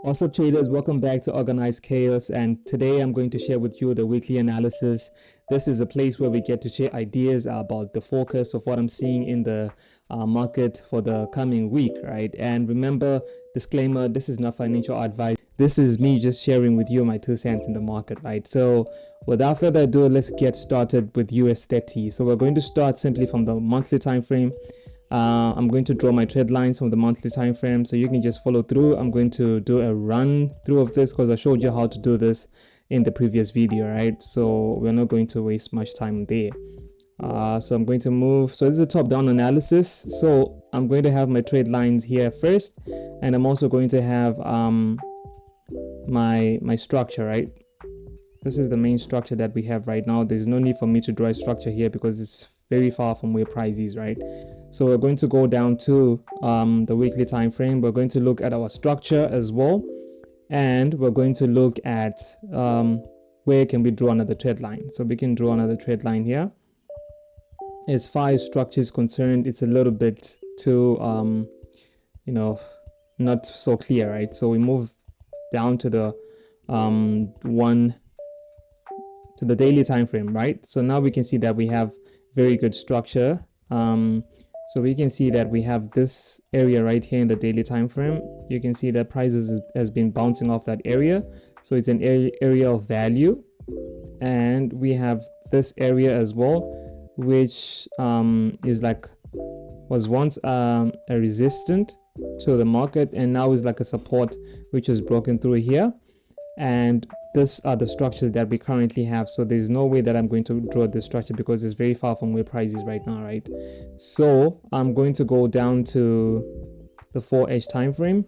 What's up, traders? Welcome back to Organized Chaos, and today I'm going to share with you the weekly analysis. This is a place where we get to share ideas about the focus of what I'm seeing in the market for the coming week, right? And remember, disclaimer, this is not financial advice. This is me just sharing with you my 2 cents in the market, right? So without further ado, let's get started with US30. So we're going to start simply from the monthly time frame. I'm going to draw my trend lines from the monthly time frame so you can just follow through. I'm going to do a run through of this because I showed you how to do this in the previous video, right? So we're not going to waste much time there. So I'm going to move. So this is a top-down analysis. So I'm going to have my trade lines here first, and I'm also going to have my structure, right? This is the main structure that we have right now. There's no need for me to draw a structure here because it's very far from where price is, right? So we're going to go down to the weekly time frame. We're going to look at our structure as well, and we're going to look at where can we draw another trend line. So we can draw another trend line here. As far as structure is concerned, it's a little bit too not so clear, right? So we move down to the the daily time frame, right? So now we can see that we have very good structure. So we can see that we have this area right here in the daily time frame. You can see that prices has been bouncing off that area, so it's an area of value. And we have this area as well, which is like was once a resistant to the market, and now is like a support which is broken through here. And these are the structures that we currently have. So there's no way that I'm going to draw this structure because it's very far from where price is right now, right? So I'm going to go down to the 4H time frame.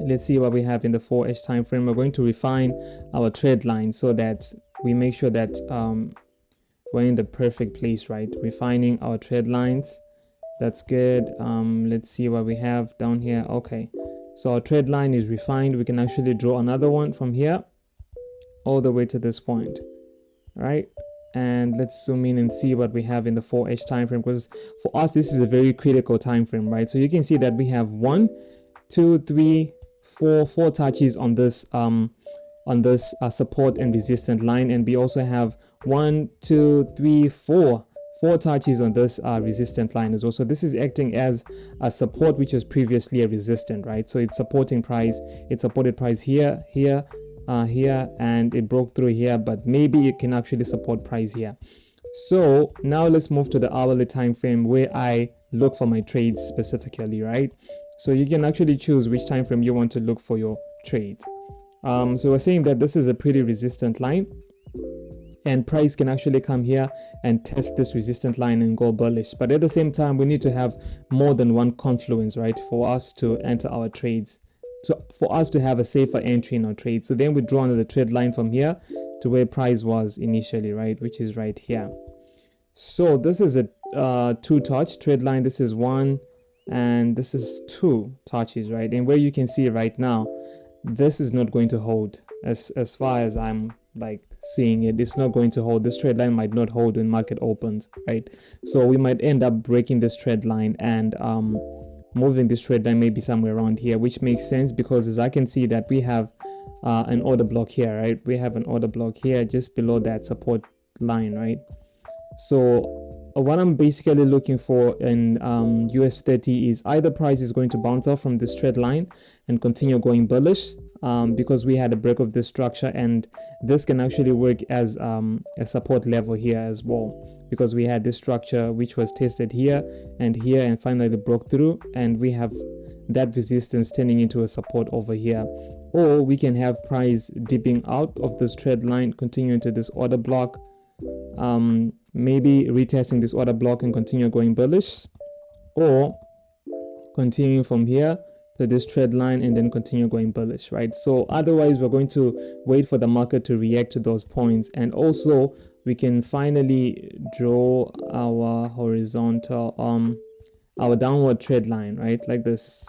Let's see what we have in the 4H time frame. We're going to refine our trend line so that we make sure that we're in the perfect place, right? Refining our trend lines. That's good. Let's see what we have down here. Okay. So our trend line is refined. We can actually draw another one from here all the way to this point, right? And let's zoom in and see what we have in the 4H time frame, because for us this is a very critical time frame, right? So you can see that we have 1, 2, 3, 4 touches on this support and resistance line, and we also have 1, 2, 3, 4 touches on this resistant line as well. So this is acting as a support which was previously a resistant, right? So it's supporting price. It supported price here, here, here, and it broke through here, but maybe it can actually support price here. So now let's move to the hourly time frame where I look for my trades specifically, right? So you can actually choose which time frame you want to look for your trades. So we're saying that this is a pretty resistant line, and price can actually come here and test this resistant line and go bullish. But at the same time, we need to have more than one confluence, right, for us to enter our trades, for us to have a safer entry in our trades. So then we draw another trend line from here to where price was initially, right, which is right here. So this is a 2-touch trend line. This is 1 and this is 2 touches, right? And where you can see right now, this is not going to hold as far as I'm like seeing it. It's not going to hold. This trend line might not hold when market opens, right? So we might end up breaking this trend line and moving this trend line maybe somewhere around here, which makes sense because as I can see that we have an order block here, right? We have an order block here just below that support line, right? So what I'm basically looking for in US30 is either price is going to bounce off from this trend line and continue going bullish, because we had a break of this structure, and this can actually work as a support level here as well, because we had this structure which was tested here and finally broke through, and we have that resistance turning into a support over here. Or we can have price dipping out of this trend line, continuing to this order block, maybe retesting this order block and continue going bullish, or continuing from here to this trend line and then continue going bullish, right? So otherwise we're going to wait for the market to react to those points, and also we can finally draw our horizontal our downward trend line, right, like this.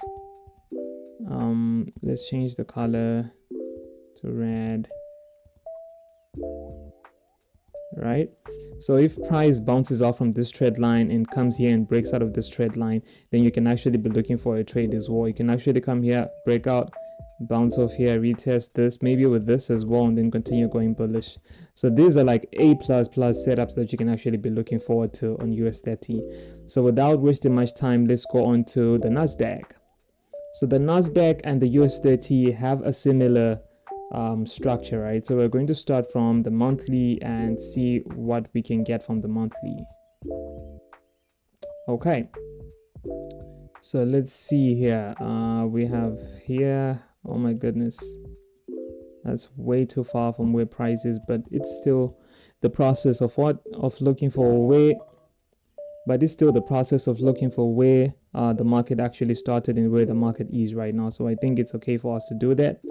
Let's change the color to red, right? So if price bounces off from this trend line and comes here and breaks out of this trend line, then you can actually be looking for a trade as well. You can actually come here, break out, bounce off here, retest this, maybe with this as well, and then continue going bullish. So these are like A++ setups that you can actually be looking forward to on US30. So without wasting much time, let's go on to the Nasdaq. So the Nasdaq and the US30 have a similar structure, right? So we're going to start from the monthly and see what we can get from the monthly. Okay, so let's see here. We have here, oh my goodness, that's way too far from where price is, but it's still the process of looking for where the market actually started and where the market is right now. So I think it's okay for us to do that.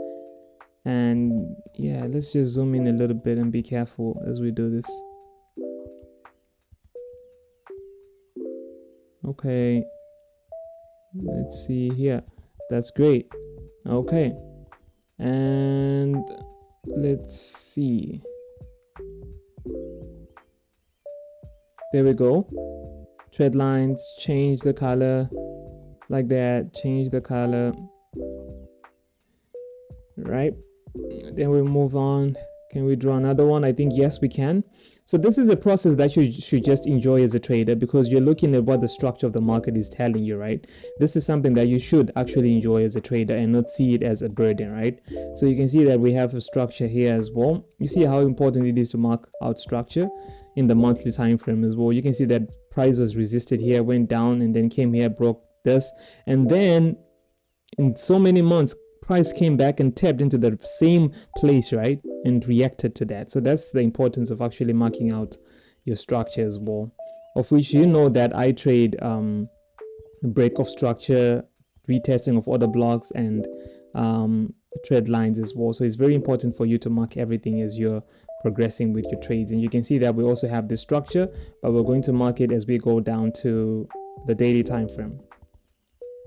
And yeah, let's just zoom in a little bit and be careful as we do this. Okay, let's see here. That's great. Okay, and let's see. There we go. Trend lines, change the color like that, change the color, right? Then we move on. Can we draw another one? I think yes, we can. So this is a process that you should just enjoy as a trader, because you're looking at what the structure of the market is telling you, right? This is something that you should actually enjoy as a trader and not see it as a burden, right? So you can see that we have a structure here as well. You see how important it is to mark out structure in the monthly time frame as well. You can see that price was resisted here, went down, and then came here, broke this, and then in so many months price came back and tapped into the same place, right, and reacted to that. So that's the importance of actually marking out your structure as well, of which you know that I trade break of structure, retesting of order blocks, and trend lines as well. So it's very important for you to mark everything as you're progressing with your trades. And you can see that we also have this structure, but we're going to mark it as we go down to the daily time frame.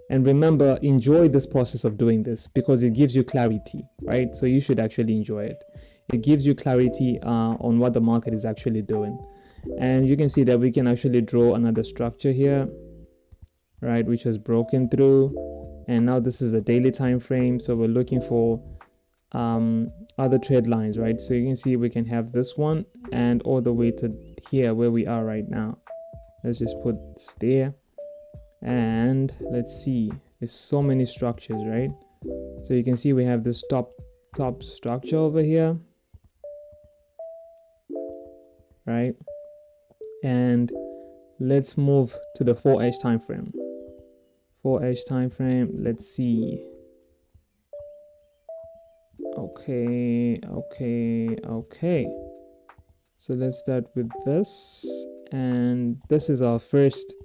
And remember, enjoy this process of doing this, because it gives you clarity, right? So you should actually enjoy it. It gives you clarity on what the market is actually doing. And you can see that we can actually draw another structure here, right, which was broken through. And now this is a daily time frame. So we're looking for other trend lines, right? So you can see we can have this one and all the way to here where we are right now. Let's just put this there. And let's see, there's so many structures, right? So you can see we have this top structure over here, right? And let's move to the 4H time frame. 4H time frame, let's see. Okay. So let's start with this, and this is our first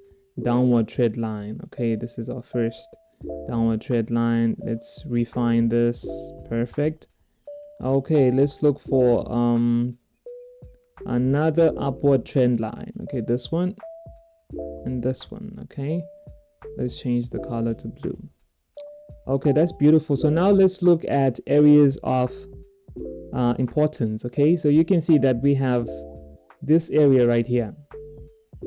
downward trend line. Okay, this is our first downward trend line. Let's refine this. Perfect. Okay, let's look for another upward trend line. Okay, this one and this one. Okay, let's change the color to blue. Okay, that's beautiful. So now let's look at areas of importance. Okay, so you can see that we have this area right here.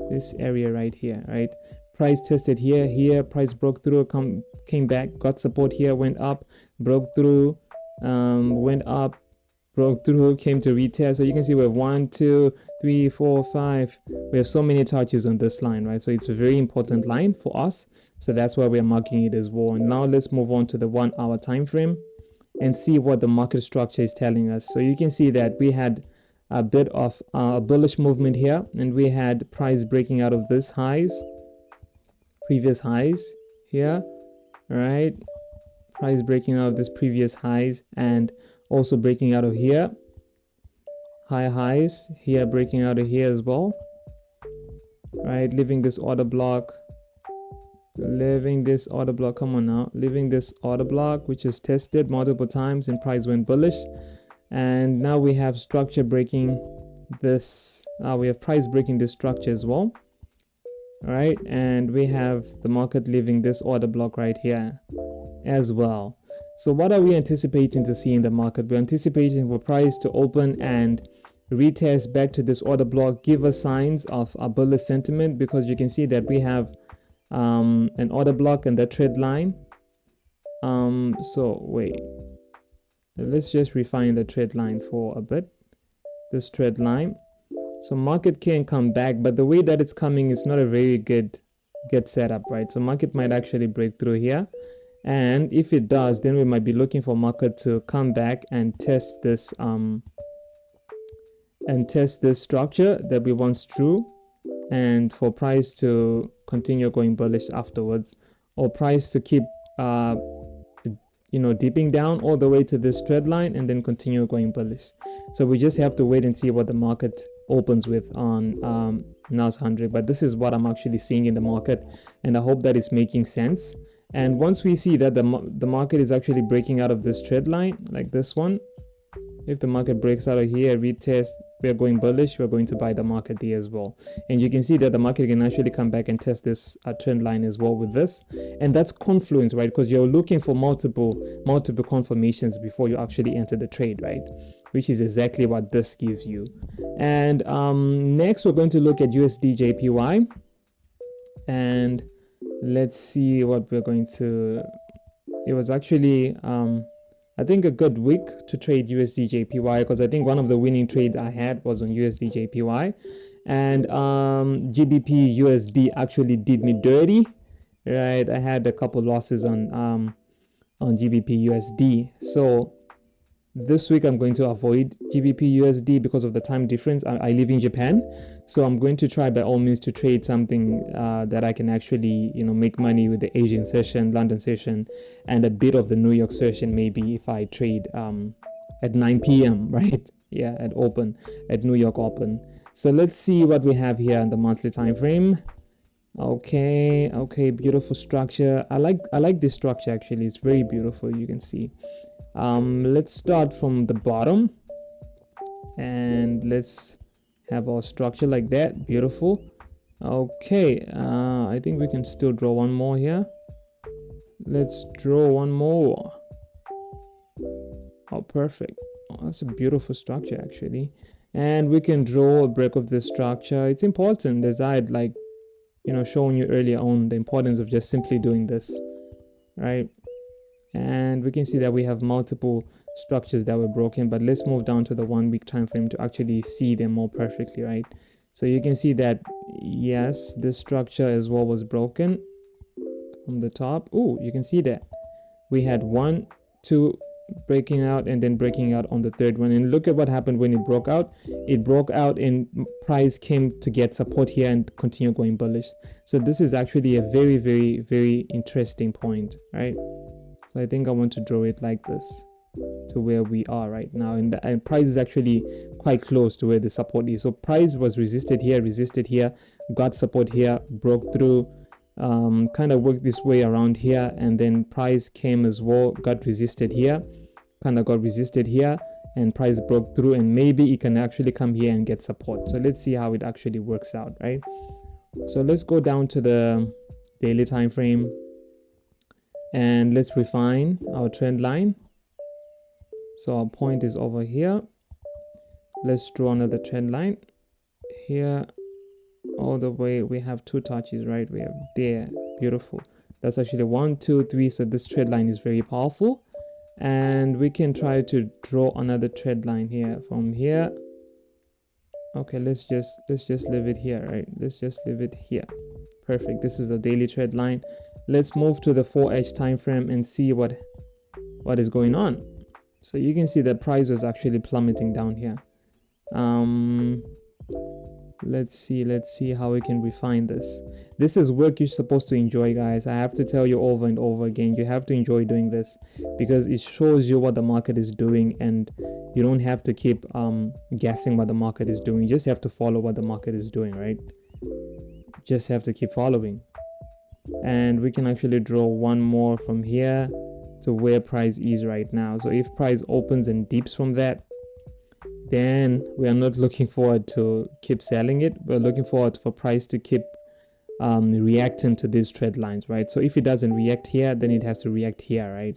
This area right here, right? Price tested here, price broke through, came back, got support here, went up, broke through, went up, broke through, came to retest. So you can see we have 1, 2, 3, 4, 5. We have so many touches on this line, right? So it's a very important line for us. So that's why we're marking it as well. And now let's move on to the 1 hour time frame and see what the market structure is telling us. So you can see that we had a bit of a bullish movement here, and we had price breaking out of this previous highs here, right? Price breaking out of this previous highs, and also breaking out of here, high highs here, breaking out of here as well, right? Leaving this order block, come on now, leaving this order block, which is tested multiple times and price went bullish. And now we have structure breaking this, we have price breaking this structure as well, all right? And we have the market leaving this order block right here as well. So what are we anticipating to see in the market? We're anticipating for price to open and retest back to this order block, give us signs of a bullish sentiment, because you can see that we have an order block and the trend line. So wait, Let's just refine the trend line for a bit. This trend line. So market can come back, but the way that it's coming is not a very good setup, right? So market might actually break through here. And if it does, then we might be looking for market to come back and test this structure that we once drew, and for price to continue going bullish afterwards, or price to keep dipping down all the way to this trend line and then continue going bullish. So we just have to wait and see what the market opens with on NAS 100. But this is what I'm actually seeing in the market, and I hope that it's making sense. And once we see that the market is actually breaking out of this trend line, like this one, if the market breaks out of here, retest, we are going bullish, we're going to buy the market there as well. And you can see that the market can actually come back and test this trend line as well with this. And that's confluence, right? Because you're looking for multiple confirmations before you actually enter the trade, right? Which is exactly what this gives you. And next we're going to look at USDJPY, and let's see what we're going to. It was actually I think a good week to trade USDJPY, because I think one of the winning trades I had was on USDJPY, and GBP USD actually did me dirty, right? I had a couple losses on GBP USD. So this week I'm going to avoid GBP USD because of the time difference. I live in Japan, so I'm going to try by all means to trade something that I can actually make money with the Asian session, London session, and a bit of the New York session, maybe if I trade at 9 p.m. right? Yeah, at New York Open. So let's see what we have here in the monthly time frame. Okay, beautiful structure. I like this structure actually. It's very beautiful. You can see. Let's start from the bottom, and let's have our structure like that. Beautiful. Okay, I think we can still draw one more here. Let's draw one more. Oh, perfect. Oh, that's a beautiful structure actually. And we can draw a break of this structure. It's important, as I had shown you earlier on, the importance of just simply doing this, right? And we can see that we have multiple structures that were broken, but let's move down to the 1 week time frame to actually see them more perfectly, right? So you can see that yes, this structure as well was broken from the top. Oh, you can see that we had 1, 2 breaking out, and then breaking out on the third one. And look at what happened when it broke out. It broke out and price came to get support here and continue going bullish. So this is actually a very, very, very interesting point, right? So I think I want to draw it like this to where we are right now, and price is actually quite close to where the support is. So price was resisted here, got support here, broke through, kind of worked this way around here, and then price came as well, got resisted here, and price broke through, and maybe it can actually come here and get support. So let's see how it actually works out, right? So let's go down to the daily time frame, and let's refine our trend line. So our point is over here. Let's draw another trend line here all the way. We have 2 touches, right? We have there. Beautiful. That's actually 1, 2, 3. So this trend line is very powerful, and we can try to draw another trend line here from here. Okay, let's just leave it here, right? Let's just leave it here. Perfect. This is a daily trend line. Let's move to the 4H time frame and see what is going on. So you can see that price was actually plummeting down here. Let's see how we can refine this. This is work you're supposed to enjoy, guys. I have to tell you over and over again, you have to enjoy doing this, because it shows you what the market is doing, and you don't have to keep guessing what the market is doing. You just have to follow what the market is doing, right? Just have to keep following. And we can actually draw one more from here to where price is right now. So if price opens and dips from that, then we are not looking forward to keep selling it. We're looking forward for price to keep reacting to these trend lines, right? So if it doesn't react here, then it has to react here, right?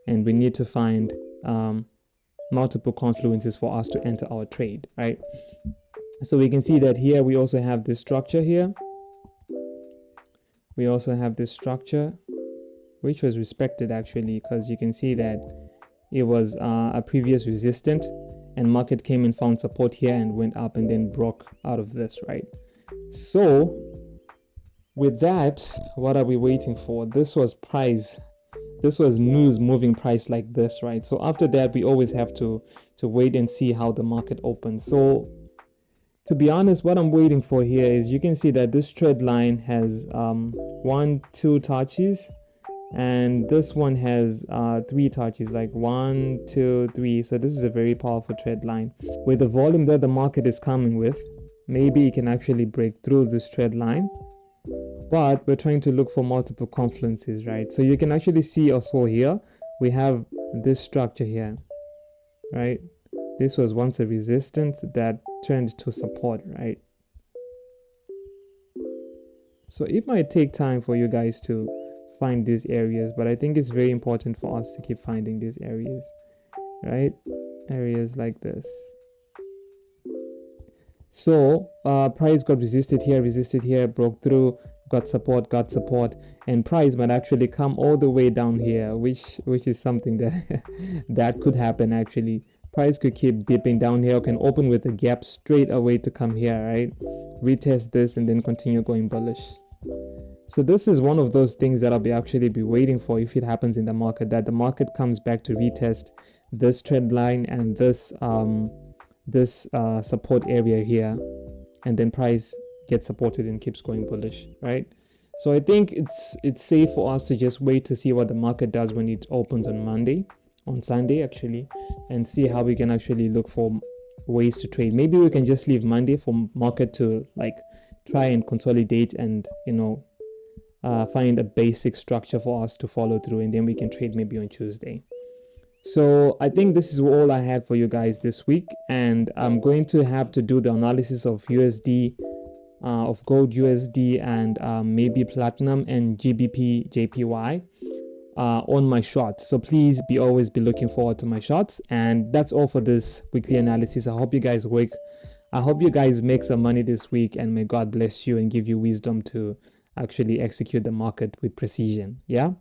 And we need to find multiple confluences for us to enter our trade, right? So we can see that here we also have this structure here. We also have this structure, which was respected actually, because you can see that it was a previous resistance, and market came and found support here and went up and then broke out of this, right? So with that, what are we waiting for? This was price. This was news moving price like this, right? So after that, we always have to wait and see how the market opens. So to be honest, what I'm waiting for here is, you can see that this trend line has 1, 2 touches, and this one has 3 touches, like 1, 2, 3. So this is a very powerful trend line. With the volume that the market is coming with, maybe it can actually break through this trend line, but we're trying to look for multiple confluences, right? So you can actually see also here we have this structure here, right? This was once a resistance that turned to support, right? So it might take time for you guys to find these areas, but I think it's very important for us to keep finding these areas, right? Areas like this. So price got resisted here, broke through, got support, and price might actually come all the way down here, which is something that that could happen actually. Price could keep dipping down here, can open with a gap straight away to come here, right? Retest this and then continue going bullish. So this is one of those things that I'll be waiting for if it happens in the market, that the market comes back to retest this trend line and this support area here, and then price gets supported and keeps going bullish, right? So I think it's safe for us to just wait to see what the market does when it opens on Sunday actually, and see how we can actually look for ways to trade. Maybe we can just leave Monday for market to like try and consolidate and find a basic structure for us to follow through, and then we can trade maybe on Tuesday. So I think this is all I had for you guys this week, and I'm going to have to do the analysis of USD, of gold USD, and maybe platinum and GBP JPY on my shorts. So please always be looking forward to my shorts. And that's all for this weekly analysis. I hope you guys make some money this week, and may God bless you and give you wisdom to actually execute the market with precision. Yeah.